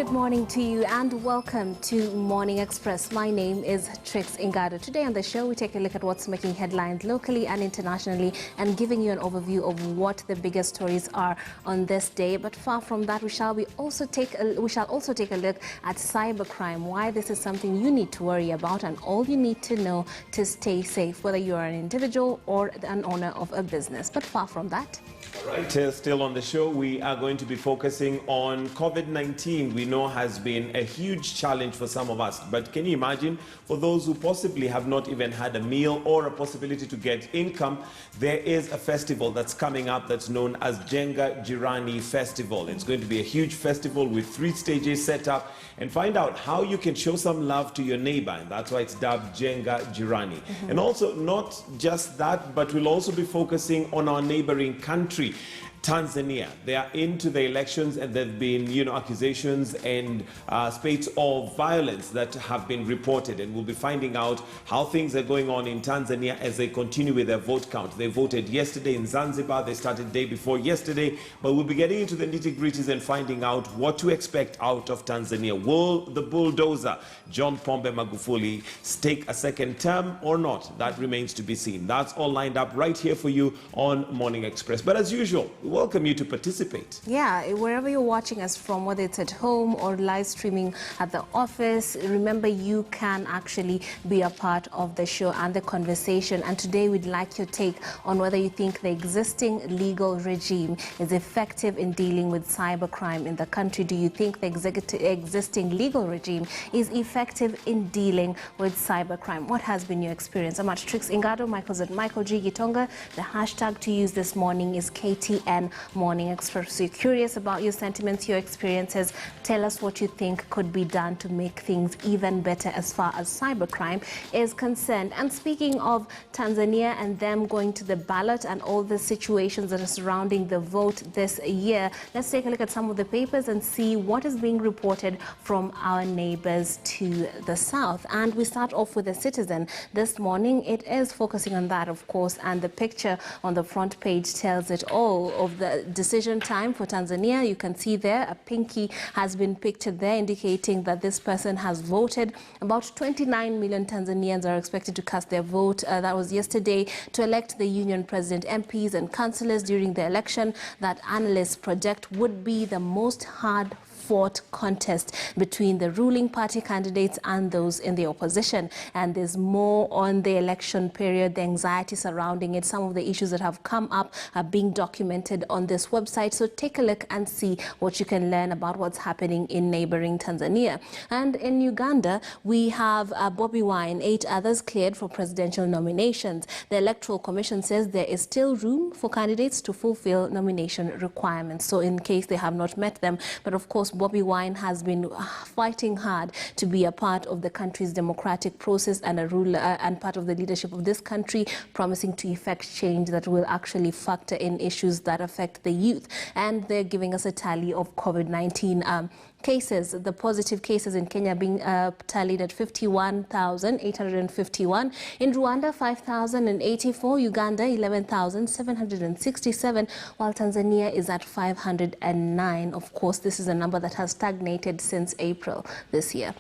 good morning to you and welcome to Morning Express. My name is Trix Ingado. Today on the show, we take a look at what's making headlines locally and internationally and giving you an overview of what the biggest stories are on this day. But far from that, we shall also take a look at cybercrime, why this is something you need to worry about and all you need to know to stay safe, whether you are an individual or an owner of a business. But far from that. All right, still on the show, we are going to be focusing on COVID-19. We know has been a huge challenge for some of us, but can you imagine for those who possibly have not even had a meal or a possibility to get income, there is a festival that's coming up that's known as Jenga Jirani Festival. It's going to be a huge festival with 3 stages set up, and find out how you can show some love to your neighbor, and that's why it's dubbed Jenga Jirani. And also not just that, but we'll also be focusing on our neighboring country, Tanzania. They are into the elections and there have been, accusations and spates of violence that have been reported, and we'll be finding out how things are going on in Tanzania as they continue with their vote count. They voted yesterday in Zanzibar. They started day before yesterday, but we'll be getting into the nitty-gritties and finding out what to expect out of Tanzania. Will the bulldozer John Pombe Magufuli take a second term or not? That remains to be seen. That's all lined up right here for you on Morning Express. But as usual, we welcome you to participate. Yeah, wherever you're watching us from, whether it's at home or live streaming at the office, remember you can actually be a part of the show and the conversation. And today we'd like your take on whether you think the existing legal regime is effective in dealing with cybercrime in the country. Do you think the existing legal regime is effective in dealing with cybercrime? What has been your experience? I'm at Trix Ingado. Michael's at Michael G. Gitonga. The hashtag to use this morning is KTN Morning Express. So you're curious about your sentiments, your experiences. Tell us what you think could be done to make things even better as far as cybercrime is concerned. And speaking of Tanzania and them going to the ballot and all the situations that are surrounding the vote this year, let's take a look at some of the papers and see what is being reported from our neighbors to the south. And we start off with The Citizen this morning. It is focusing on that, of course, and the picture on the front page tells it all of the decision time for Tanzania. You can see there a pinky has been pictured there, indicating that this person has voted. About 29 million Tanzanians are expected to cast their vote. That was yesterday, to elect the union president, MPs and councillors during the election that analysts project would be the most hard-fought contest between the ruling party candidates and those in the opposition. And there's more on the election period, the anxiety surrounding it. Some of the issues that have come up are being documented on this website. So take a look and see what you can learn about what's happening in neighboring Tanzania. And in Uganda, we have Bobi Wine, 8 others cleared for presidential nominations. The Electoral Commission says there is still room for candidates to fulfill nomination requirements. So in case they have not met them, but of course, Bobi Wine has been fighting hard to be a part of the country's democratic process and a ruler and part of the leadership of this country, promising to effect change that will actually factor in issues that affect the youth. And they're giving us a tally of COVID-19 cases. The positive cases in Kenya being tallied at 51,851. In Rwanda, 5,084. Uganda, 11,767. While Tanzania is at 509. Of course, this is a number that has stagnated since April this year.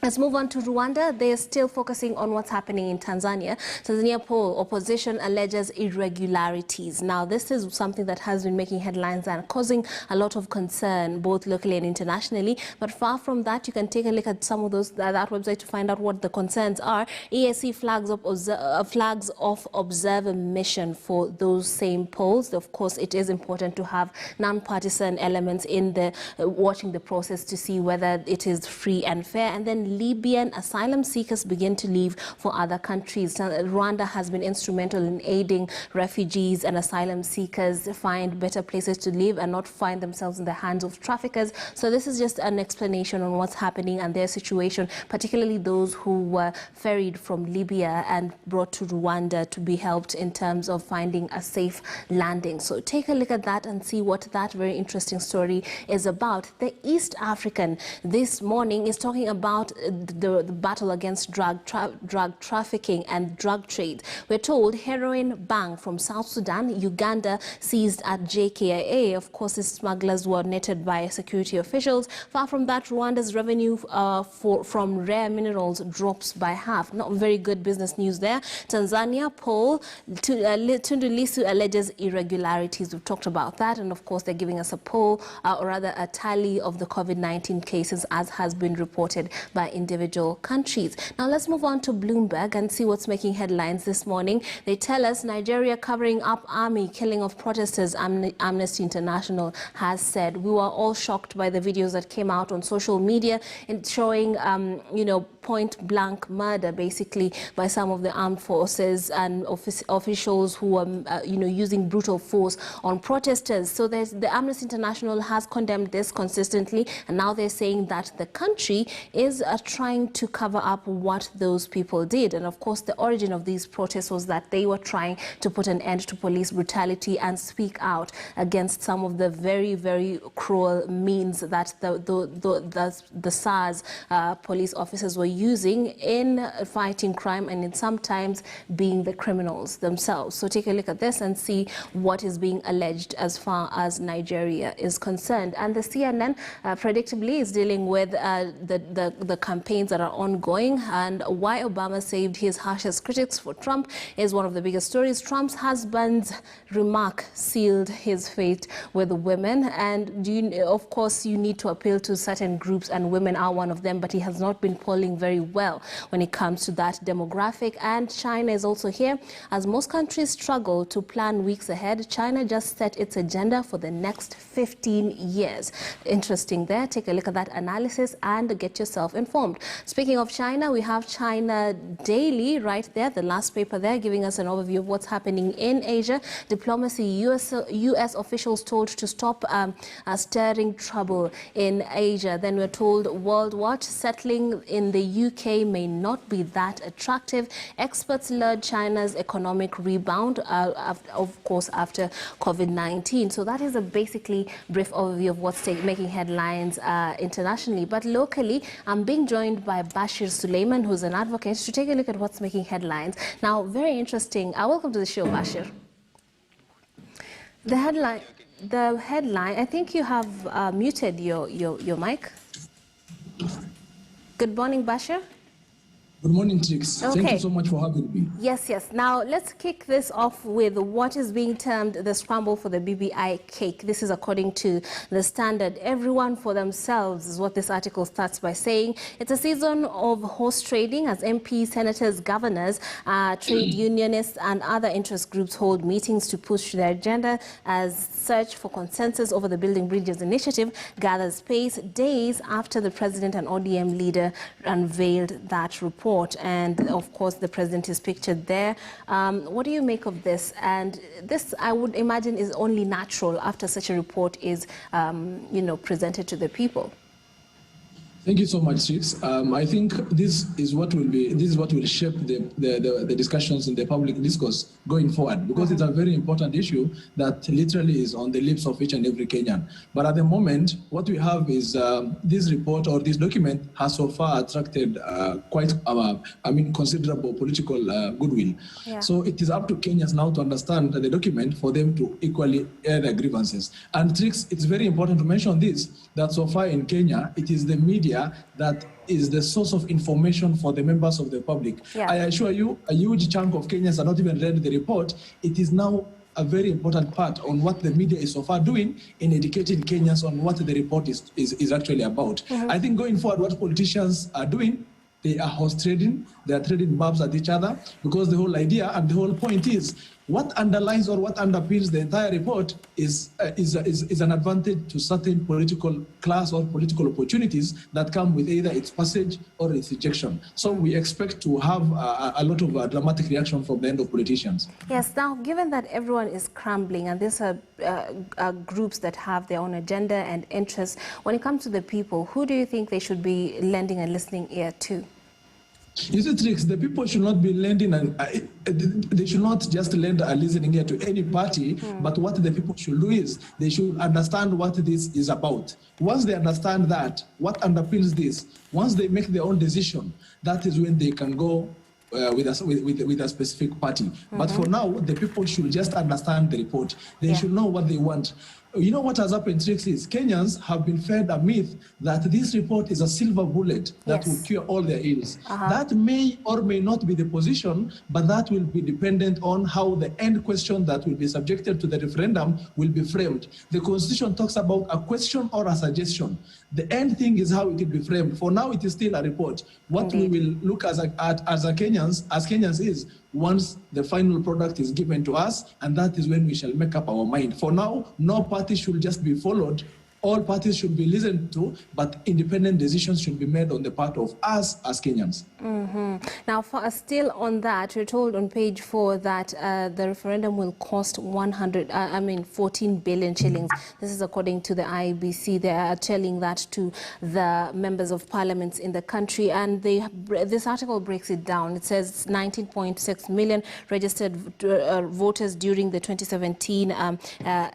Let's move on to Rwanda. They are still focusing on what's happening in Tanzania. Tanzania poll, opposition alleges irregularities. Now, this is something that has been making headlines and causing a lot of concern, both locally and internationally. But far from that, you can take a look at some of those that website to find out what the concerns are. EAC flags off observer mission for those same polls. Of course, it is important to have non-partisan elements in the watching the process to see whether it is free and fair. And then Libyan asylum seekers begin to leave for other countries. Rwanda has been instrumental in aiding refugees and asylum seekers find better places to live and not find themselves in the hands of traffickers. So this is just an explanation on what's happening and their situation, particularly those who were ferried from Libya and brought to Rwanda to be helped in terms of finding a safe landing. So take a look at that and see what that very interesting story is about. The East African this morning is talking about the battle against drug trafficking and drug trade. We're told heroin bang from South Sudan, Uganda seized at JKIA. Of course, the smugglers were netted by security officials. Far from that, Rwanda's revenue from rare minerals drops by half. Not very good business news there. Tanzania poll, Tundu Lissu alleges irregularities. We've talked about that, and of course they're giving us a poll, or rather a tally of the COVID-19 cases as has been reported by individual countries. Now let's move on to Bloomberg and see what's making headlines this morning. They tell us Nigeria covering up army killing of protesters. Amnesty International has said. We were all shocked by the videos that came out on social media showing, point-blank murder, basically, by some of the armed forces and officials who were, using brutal force on protesters. So the Amnesty International has condemned this consistently, and now they're saying that the country is trying to cover up what those people did. And of course, the origin of these protests was that they were trying to put an end to police brutality and speak out against some of the very, very cruel means that the SARS police officers were using in fighting crime and in sometimes being the criminals themselves. So take a look at this and see what is being alleged as far as Nigeria is concerned. And the CNN predictably is dealing with the campaigns that are ongoing, and why Obama saved his harshest critics for Trump is one of the biggest stories. Trump's husband's remark sealed his fate with women, and of course you need to appeal to certain groups, and women are one of them, but he has not been polling very well when it comes to that demographic. And China is also here. As most countries struggle to plan weeks ahead, China just set its agenda for the next 15 years. Interesting there. Take a look at that analysis and get yourself informed. Speaking of China, we have China Daily right there, the last paper there, giving us an overview of what's happening in Asia. Diplomacy, US officials told to stop stirring trouble in Asia. Then we're told World Watch, settling in the UK may not be that attractive. Experts lured China's economic rebound, of course, after COVID-19. So that is a basically brief overview of what's making headlines internationally. But locally, I'm being joined by Bashir Suleiman, who's an advocate, to take a look at what's making headlines. Now, very interesting. Welcome to the show, Bashir. The headline, I think you have muted your mic. Good morning, Bashir. Good morning, Chicks. Okay. Thank you so much for having me. Yes. Now, let's kick this off with what is being termed the scramble for the BBI cake. This is according to the Standard. Everyone for themselves is what this article starts by saying. It's a season of horse trading as MPs, senators, governors, trade unionists and other interest groups hold meetings to push their agenda as search for consensus over the Building Bridges initiative gathers pace days after the president and ODM leader unveiled that report. And of course, the president is pictured there. What do you make of this? And this, I would imagine, is only natural after such a report is, presented to the people. Thank you so much, Chicks. I think this is what will shape the discussions in the public discourse going forward, because it's a very important issue that literally is on the lips of each and every Kenyan. But at the moment, what we have is this report or this document has so far attracted quite, considerable political goodwill. Yeah. So it is up to Kenyans now to understand the document for them to equally air their grievances. And Chicks, it's very important to mention this, that so far in Kenya, it is the media that is the source of information for the members of the public. Yeah. I assure you, a huge chunk of Kenyans have not even read the report. It is now a very important part on what the media is so far doing in educating Kenyans on what the report is actually about. Mm-hmm. I think going forward, what politicians are doing, they are horse trading, they are trading barbs at each other, because the whole idea and the whole point is what underlines or what underpins the entire report is an advantage to certain political class or political opportunities that come with either its passage or its rejection. So we expect to have a lot of dramatic reaction from the end of politicians. Yes, now given that everyone is scrambling and these are groups that have their own agenda and interests, when it comes to the people, who do you think they should be lending a listening ear to? You see, Tricks, the people should not be lending, and they should not just lend a listening ear to any party, but what the people should do is they should understand what this is about. Once they understand that, what underpins this, once they make their own decision, that is when they can go with a specific party. But for now, the people should just understand the report. They should know what they want. You know what has happened, Tricks, is Kenyans have been fed a myth that this report is a silver bullet that will cure all their ills. That may or may not be the position, but that will be dependent on how the end question that will be subjected to the referendum will be framed. The Constitution talks about a question or a suggestion. The end thing is how it will be framed. For now, it is still a report. What we will look at as Kenyans is once the final product is given to us, and that is when we shall make up our mind. For now, no party should just be followed. All parties should be listened to, but independent decisions should be made on the part of us as Kenyans. Now, still on that, we're told on page 4 that the referendum will cost 14 billion shillings. This is according to the IEBC. They are telling that to the members of parliaments in the country, and this article breaks it down. It says 19.6 million registered voters during the 2017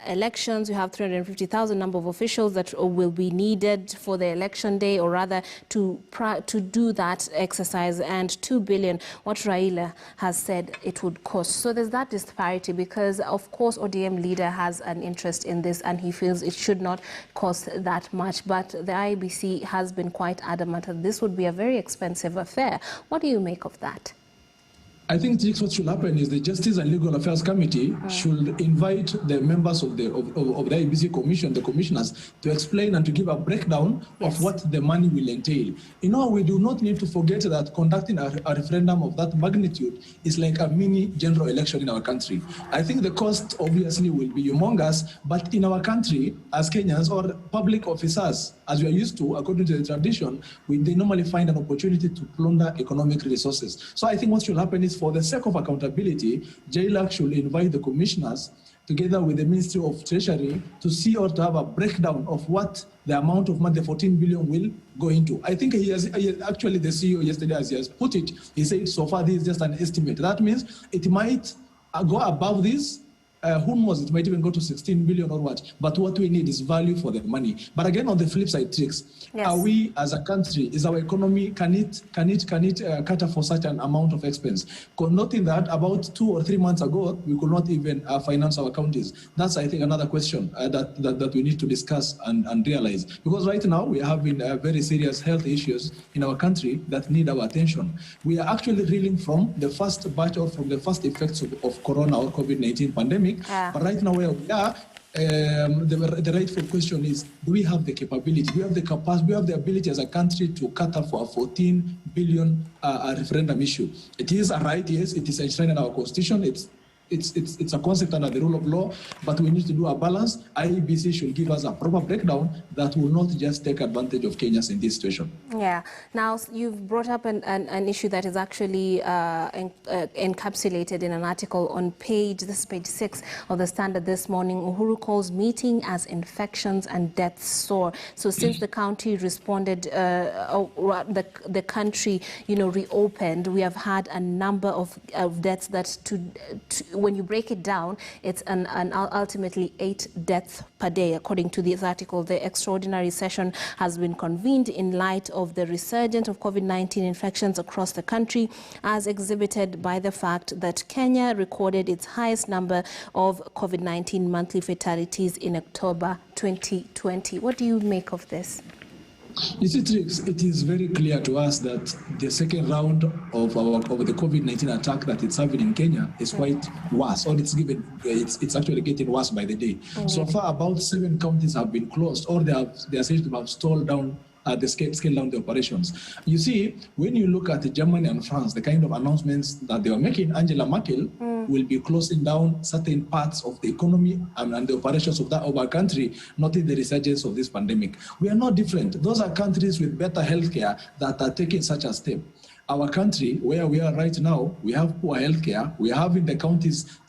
elections. You have 350,000 number of officials that will be needed for the election day, or rather to do that exercise, and 2 billion what Raila has said it would cost. So there's that disparity, because of course ODM leader has an interest in this and he feels it should not cost that much, but the IEBC has been quite adamant that this would be a very expensive affair. What do you make of that? I think what should happen is the Justice and Legal Affairs Committee should invite the members of the IEBC Commission, the commissioners, to explain and to give a breakdown of what the money will entail. You know, we do not need to forget that conducting a referendum of that magnitude is like a mini general election in our country. I think the cost obviously will be humongous, but in our country, as Kenyans or public officers, as we are used to, according to the tradition, they normally find an opportunity to plunder economic resources. So I think what should happen is, for the sake of accountability, JLAC should invite the commissioners together with the Ministry of Treasury to see or to have a breakdown of what the amount of money, the 14 billion, will go into. I think actually the CEO yesterday, as he has put it, he said so far this is just an estimate. That means it might go above this. Who knows, it might even go to 16 billion or what. But what we need is value for the money. But again, on the flip side, Tricks, are we as a country, is our economy, can it cater for such an amount of expense? Noting that about 2 or 3 months ago, we could not even finance our counties. That's, I think, another question that we need to discuss and realize. Because right now, we are having very serious health issues in our country that need our attention. We are actually reeling from the first batch or from the first effects of Corona or COVID-19 pandemic. But right now where we are, the rightful question is, do we have the capability, do we have the capacity, do we have the ability as a country to cater for a 14 billion referendum issue? It is a right, yes, it is enshrined in our constitution, it's a concept under the rule of law, but we need to do a balance. IEBC should give us a proper breakdown that will not just take advantage of Kenyans in this situation. Yeah. Now, you've brought up an issue that is actually encapsulated in an article on page 6 of the Standard this morning. Uhuru calls meeting as infections and deaths soar. So since the county responded, the country, reopened, we have had a number of deaths that when you break it down, it's ultimately 8 deaths per day. According to this article, the extraordinary session has been convened in light of the resurgence of COVID-19 infections across the country, as exhibited by the fact that Kenya recorded its highest number of COVID-19 monthly fatalities in October 2020. What do you make of this? You see, Tricks, it is very clear to us that the second round of the COVID-19 attack that it's having in Kenya is quite worse, or it's actually getting worse by the day. So far, about 7 counties have been closed, or they are said to have stalled down the scale down the operations. You see, when you look at Germany and France, the kind of announcements that they were making, Angela Merkel will be closing down certain parts of the economy and the operations of our country, not in the resurgence of this pandemic. We are not different. Those are countries with better healthcare that are taking such a step. Our country, where we are right now, we have poor healthcare. We are having the counties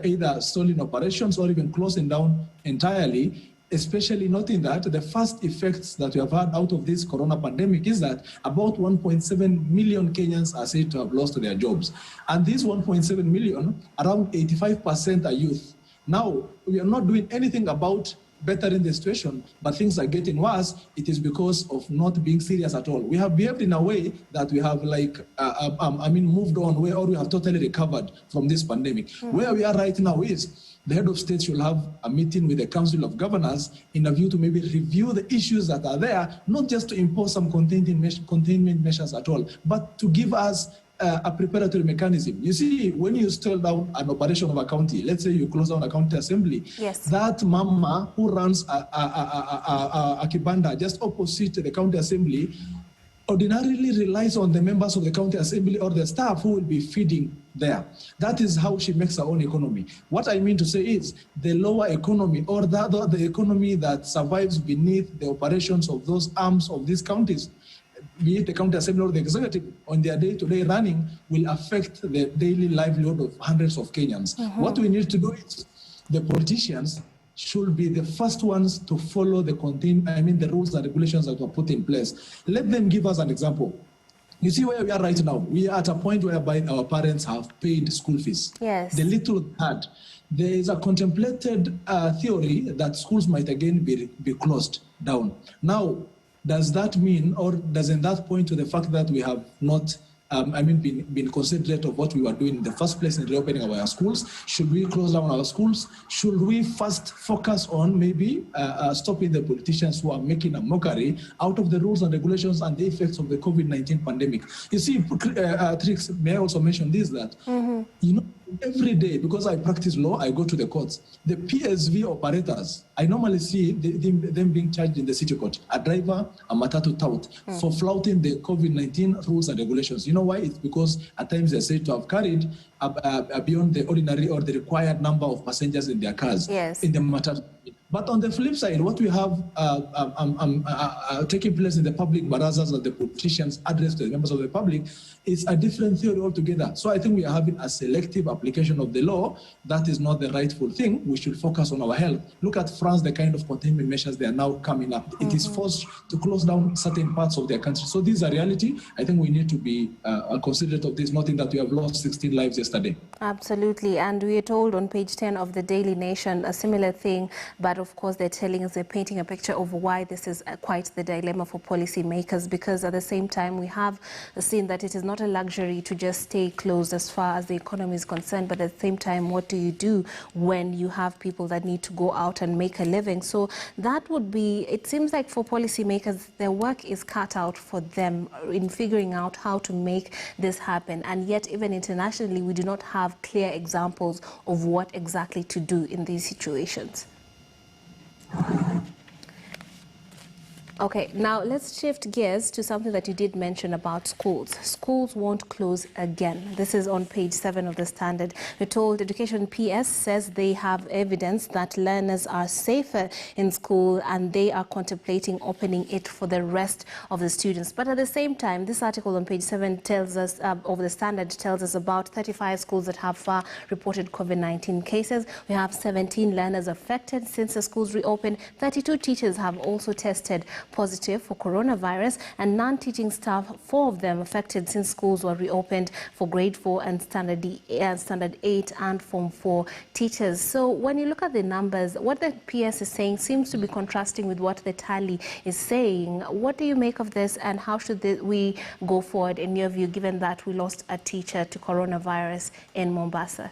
either stalling operations or even closing down entirely. especially noting that the first effects that we have had out of this corona pandemic is that about 1.7 million Kenyans are said to have lost their jobs. And these 1.7 million, around 85% are youth. Now, we are not doing anything about bettering the situation, but things are getting worse. It is because of not being serious at all. We have behaved in a way that we have moved on, or we have totally recovered from this pandemic. Where we are right now is the head of state should have a meeting with the Council of Governors in a view to maybe review the issues that are there, not just to impose some containment measures at all, but to give us a preparatory mechanism. You see, when you scale down an operation of a county, let's say you close down a county assembly, that mama who runs a kibanda just opposite the county assembly ordinarily relies on the members of the county assembly or the staff who will be feeding there. That is how she makes her own economy. What I mean to say is the lower economy, or the economy that survives beneath the operations of those arms of these counties, be it the county assembly or the executive, on their day-to-day running, will affect the daily livelihood of hundreds of Kenyans. What we need to do is the politicians should be the first ones to follow the rules and regulations that were put in place. Let them give us an example. You see where we are right now. We are at a point whereby our parents have paid school fees. Yes. The little had. There is a contemplated theory that schools might again be closed down. Now, does that mean, or doesn't that point to the fact that we have not been considerate of what we were doing in the first place in reopening our schools? Should we close down our schools? Should we first focus on maybe stopping the politicians who are making a mockery out of the rules and regulations and the effects of the COVID-19 pandemic? You see, Trix, may I also mention this, that, every day, because I practice law, I go to the courts. The PSV operators, I normally see them being charged in the city court, a driver, a matatu tout, for flouting the COVID-19 rules and regulations. You know why? It's because at times they're said to have carried beyond the ordinary or the required number of passengers in their cars, in the matatu. But on the flip side, what we have taking place in the public barazas of the politicians addressed to the members of the public is a different theory altogether. So I think we are having a selective application of the law. That is not the rightful thing. We should focus on our health. Look at France, the kind of containment measures they are now coming up. It is forced to close down certain parts of their country. So this is a reality. I think we need to be considerate of this, noting that we have lost 16 lives yesterday. Absolutely. And we are told on page 10 of the Daily Nation a similar thing, but of course they're painting a picture of why this is quite the dilemma for policymakers, because at the same time we have seen that it is not a luxury to just stay closed as far as the economy is concerned, but at the same time, what do you do when you have people that need to go out and make a living? So that would be, it seems like for policymakers, their work is cut out for them in figuring out how to make this happen. And yet, even internationally, we do not have clear examples of what exactly to do in these situations. Okay, now let's shift gears to something that you did mention about schools. Schools won't close again. This is on page 7 of the Standard. We're told Education PS says they have evidence that learners are safer in school and they are contemplating opening it for the rest of the students. But at the same time, this article on page 7 tells us, of the Standard tells us about 35 schools that have far reported COVID-19 cases. We have 17 learners affected since the schools reopened. 32 teachers have also tested positive for coronavirus, and non-teaching staff, 4 of them affected since schools were reopened for grade 4 and standard 8 and Form 4 teachers. So when you look at the numbers, what the PS is saying seems to be contrasting with what the tally is saying. What do you make of this, and how should we go forward in your view, given that we lost a teacher to coronavirus in Mombasa?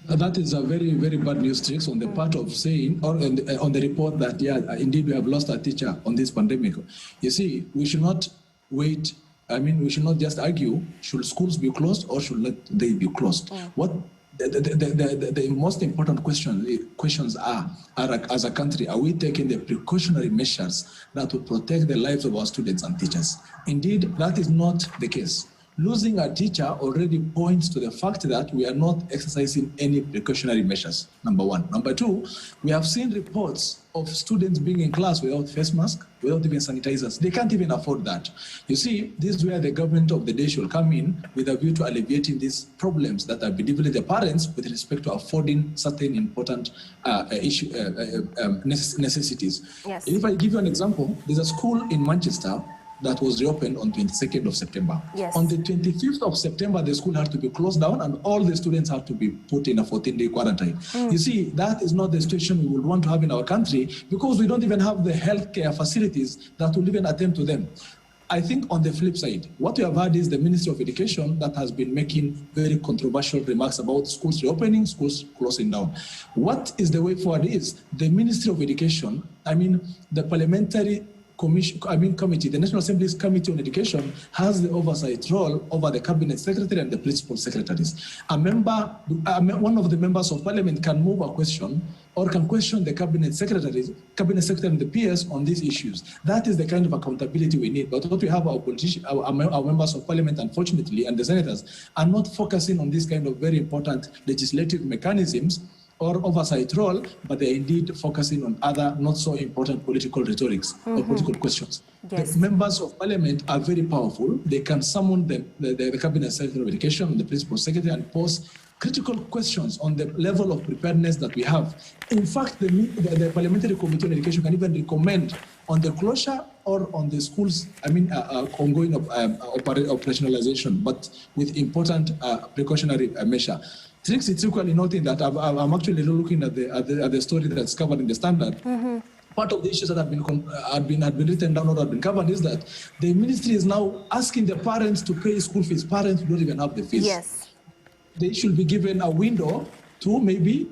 That is a very, very bad news, Trix, on the part of saying, or on the report that, yeah, indeed we have lost a teacher on this pandemic. You see, we should not wait. We should not just argue, should schools be closed or should they be closed? What the most important questions are, as a country, are we taking the precautionary measures that will protect the lives of our students and teachers? Indeed, that is not the case. losing a teacher already points to the fact that we are not exercising any precautionary measures, number one. Number two, we have seen reports of students being in class without face mask, without even sanitizers. They can't even afford that. You see, this is where the government of the day should come in with a view to alleviating these problems that are bedeviling the parents with respect to affording certain important necessities. Yes. If I give you an example, there's a school in Manchester that was reopened on 22nd of September. Yes. On the 25th of September, the school had to be closed down and all the students had to be put in a 14-day quarantine. You see, that is not the situation we would want to have in our country because we don't even have the healthcare facilities that will even attend to them. I think on the flip side, what we have had is the Ministry of Education that has been making very controversial remarks about schools reopening, schools closing down. What is the way forward is the Ministry of Education, the parliamentary committee, the National Assembly's Committee on Education has the oversight role over the Cabinet Secretary and the Principal Secretaries. One of the members of Parliament can move a question or can question the Cabinet Secretary and the PS on these issues. That is the kind of accountability we need. But what we have, our members of Parliament, unfortunately, and the senators are not focusing on this kind of very important legislative mechanisms or oversight role, but they are indeed focusing on other not so important political rhetorics or political questions. Yes. The members of Parliament are very powerful. They can summon the Cabinet Secretary of Education and the Principal Secretary and pose critical questions on the level of preparedness that we have. In fact, the Parliamentary Committee on Education can even recommend on the closure or on the schools, ongoing operationalization, but with important precautionary measure. It's equally noting that I'm actually looking at the story that's covered in the Standard. Part of the issues that have been written down or have been covered is that the ministry is now asking the parents to pay school fees. Parents don't even have the fees. Yes. They should be given a window to maybe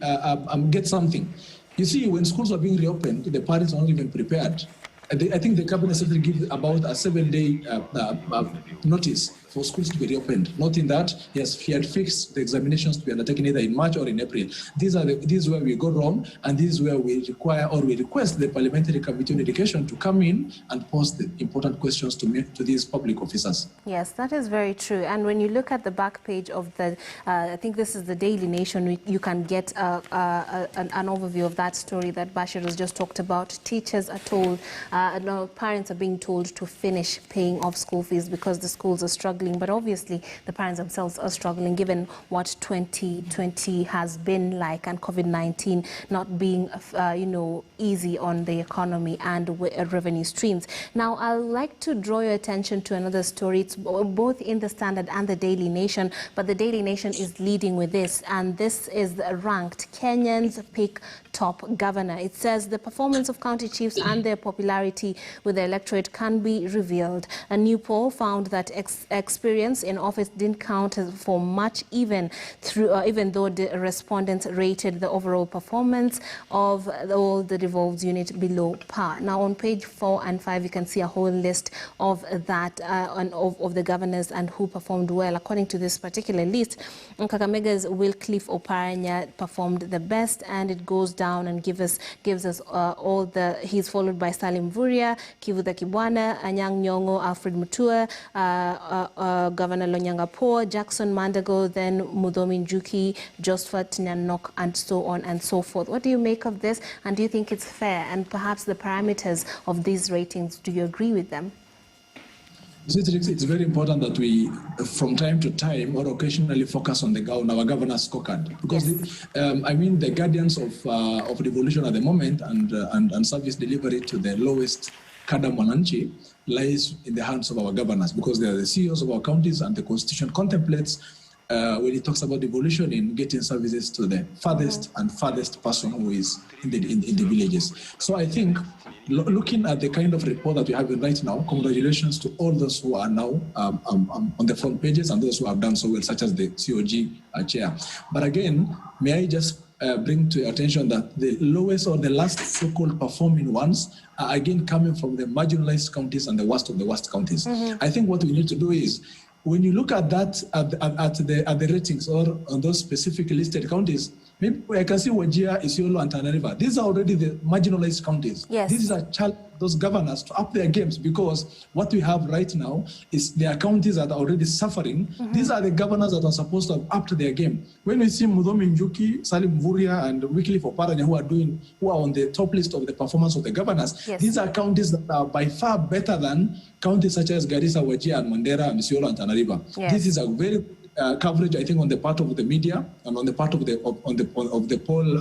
get something. You see, when schools are being reopened, the parents are not even prepared. I think the Cabinet Secretary gives about a 7-day notice for schools to be reopened, noting that he had fixed the examinations to be undertaken either in March or in April. This is where we go wrong, and this is where we require or we request the Parliamentary Committee on Education to come in and pose the important questions to these public officers. Yes, that is very true. And when you look at the back page of the, I think this is the Daily Nation, you can get an overview of that story that Bashir has just talked about. Teachers are told, parents are being told to finish paying off school fees because the schools are struggling. But obviously, the parents themselves are struggling given what 2020 has been like and COVID-19 not being, easy on the economy and revenue streams. Now, I'd like to draw your attention to another story. It's both in the Standard and the Daily Nation, but the Daily Nation is leading with this, and this is ranked Kenyans pick top governor. It says the performance of county chiefs and their popularity with the electorate can be revealed. A new poll found that experience in office didn't count for much, even though the respondents rated the overall performance of all the devolved unit below par. Now, on page 4 and 5, you can see a whole list of that of the governors and who performed well. According to this particular list, Kakamega's Wycliffe Oparanya performed the best, and it goes down and gives us all the. He's followed by Salim Vuria, Kivuda Kibwana, Anyang Nyong'o, Alfred Mutua, Governor Lonyanga Po, Jackson Mandago, then Mudomi Njuki, Josephat Nyanok, and so on and so forth. What do you make of this, and do you think it's fair? And perhaps the parameters of these ratings, do you agree with them? It's very important that we, from time to time or occasionally, focus on our governor's scorecard, because yes. The guardians of devolution at the moment and service delivery to the lowest cadre mwananchi lies in the hands of our governors, because they are the CEOs of our counties, and the Constitution contemplates when it talks about devolution in getting services to the farthest person who is in the villages. So I think, looking at the kind of report that we have right now, congratulations to all those who are now on the front pages and those who have done so well, such as the COG chair. But again, may I just bring to your attention that the lowest or the last so-called performing ones are again coming from the marginalized counties and the worst of the worst counties. I think what we need to do is, when you look at that, at the ratings or on those specific listed counties, maybe I can see Wajir, Isiolo, and Tana River. These are already the marginalized counties. Yes. This is a challenge those governors to up their games, because what we have right now is there are counties that are already suffering. These are the governors that are supposed to have upped their game. When we see Mudhomi Njuki, Salim Mvurya, and Wycliffe Oparanya who are on the top list of the performance of the governors, these are counties that are by far better than counties such as Garissa, Wajir, and Mandera, and Isiolo, and Tana River. This is a very coverage, I think, on the part of the media and on the part of the poll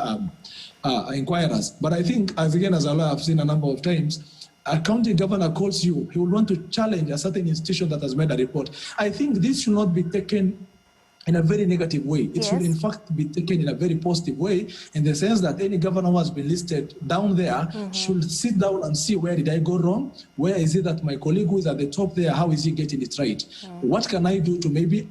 inquirers. But I think, as a lawyer, I've seen a number of times, a county governor calls you, he will want to challenge a certain institution that has made a report. I think this should not be taken in a very negative way. It should in fact be taken in a very positive way, in the sense that any governor who has been listed down there should sit down and see, where did I go wrong? Where is it that my colleague who is at the top there, how is he getting it right? What can I do to maybe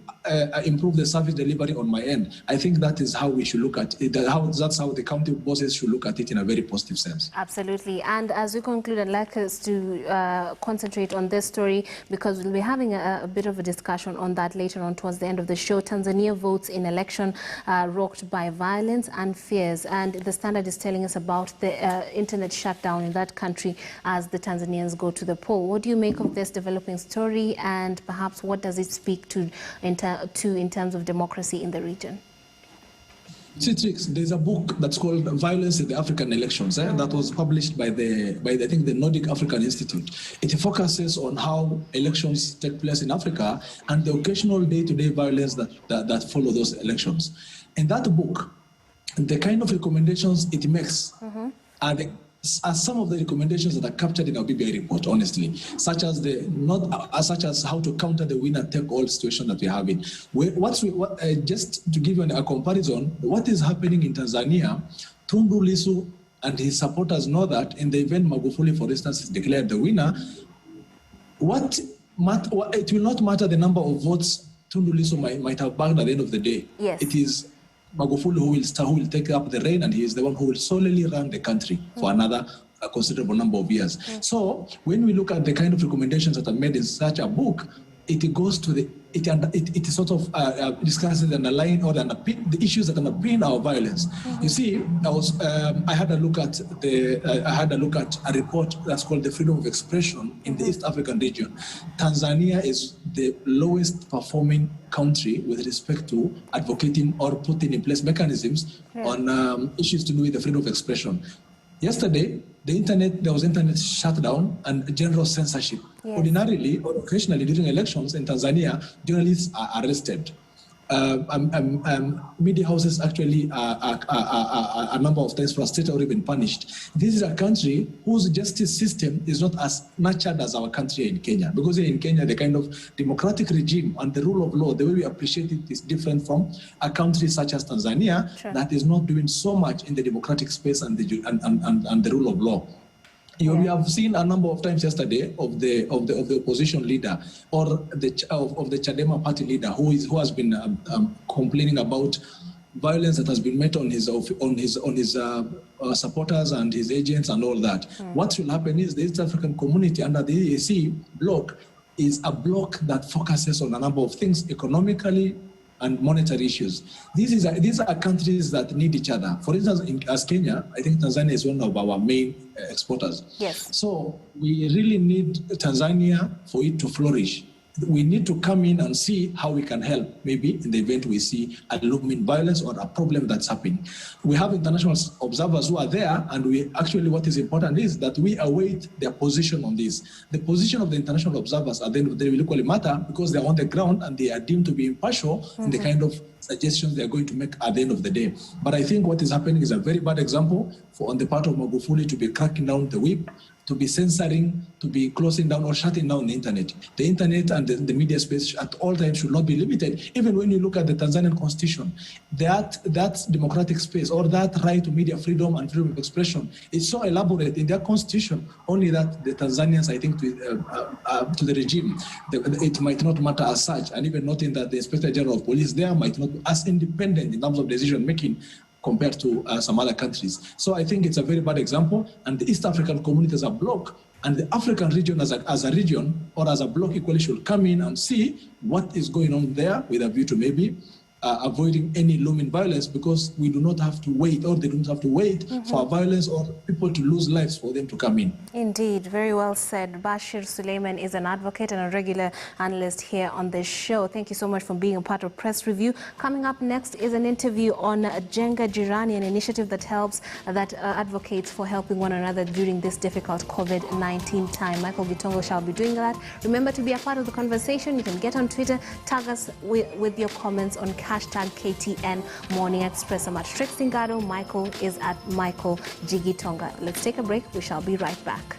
improve the service delivery on my end? I think that is how we should look at it. That's how the county bosses should look at it in a very positive sense. Absolutely. And as we conclude, I'd like us to concentrate on this story, because we'll be having a bit of a discussion on that later on towards the end of the show. Tanzania votes in election rocked by violence and fears. And the Standard is telling us about the internet shutdown in that country as the Tanzanians go to the poll. What do you make of this developing story, and perhaps what does it speak to in terms of democracy in the region? Citrix, there's a book that's called Violence in the African Elections that was published by I think the Nordic African Institute. It focuses on how elections take place in Africa and the occasional day-to-day violence that follow those elections. In that book, the kind of recommendations it makes are some of the recommendations that are captured in our BBI report, honestly, such as how to counter the winner-take-all situation that we're having. Just to give you a comparison, what is happening in Tanzania, Tundu Lissu and his supporters know that in the event Magufuli, for instance, is declared the winner, it will not matter the number of votes Tundu Lissu might have bagged at the end of the day. It is Magufuli who will take up the reign, and he is the one who will solely run the country for another considerable number of years. So when we look at the kind of recommendations that are made in such a book, it goes to it sort of discusses and align or the issues that underpin our violence. You see, I had a look at a report that's called the Freedom of Expression in the East African region. Tanzania is the lowest performing country with respect to advocating or putting in place mechanisms on issues to do with the freedom of expression. Yesterday, there was internet shutdown and general censorship. Ordinarily or occasionally during elections in Tanzania, journalists are arrested. Media houses actually a number of times frustrated or even punished. This is a country whose justice system is not as nurtured as our country in Kenya, because in Kenya the kind of democratic regime and the rule of law, the way we appreciate it, is different from a country such as Tanzania that is not doing so much in the democratic space and the rule of law. We have seen a number of times yesterday of the opposition leader or of the Chadema party leader who has been complaining about violence that has been met on his supporters and his agents and all that. What will happen is the East African community under the EAC bloc is a bloc that focuses on a number of things economically and monetary issues. These are countries that need each other. For instance, as Kenya, I think Tanzania is one of our main exporters. So we really need Tanzania for it to flourish. We need to come in and see how we can help, maybe in the event we see a looming violence or a problem that's happening. We have international observers who are there, and what is important is that we await their position on this. The position of the international observers at the end of the day will equally matter, because they're on the ground and they are deemed to be impartial in the kind of suggestions they're going to make at the end of the day. But I think what is happening is a very bad example on the part of Magufuli to be cracking down the whip, to be censoring, to be closing down or shutting down the internet. The internet and the media space at all times should not be limited. Even when you look at the Tanzanian constitution, that democratic space or that right to media freedom and freedom of expression is so elaborate in their constitution, only that the Tanzanians, I think, to the regime, it might not matter as such, and even noting that the Inspector General of Police there might not be as independent in terms of decision making compared to some other countries. So I think it's a very bad example, and the East African community as a bloc and the African region as a region or as a bloc equally should come in and see what is going on there with a view to maybe avoiding any looming violence, because we do not have to wait, or they don't have to wait for violence or people to lose lives for them to come in. Indeed, very well said. Bashir Suleiman is an advocate and a regular analyst here on this show. Thank you so much for being a part of Press Review. Coming up next is an interview on Jenga Jirani, an initiative that advocates for helping one another during this difficult COVID-19 time. Michael Gitongo shall be doing that. Remember to be a part of the conversation. You can get on Twitter, tag us with your comments on hashtag KTN Morning Express. I'm at Trix Ngado. Michael is at Michael Gigitonga. Let's take a break. We shall be right back.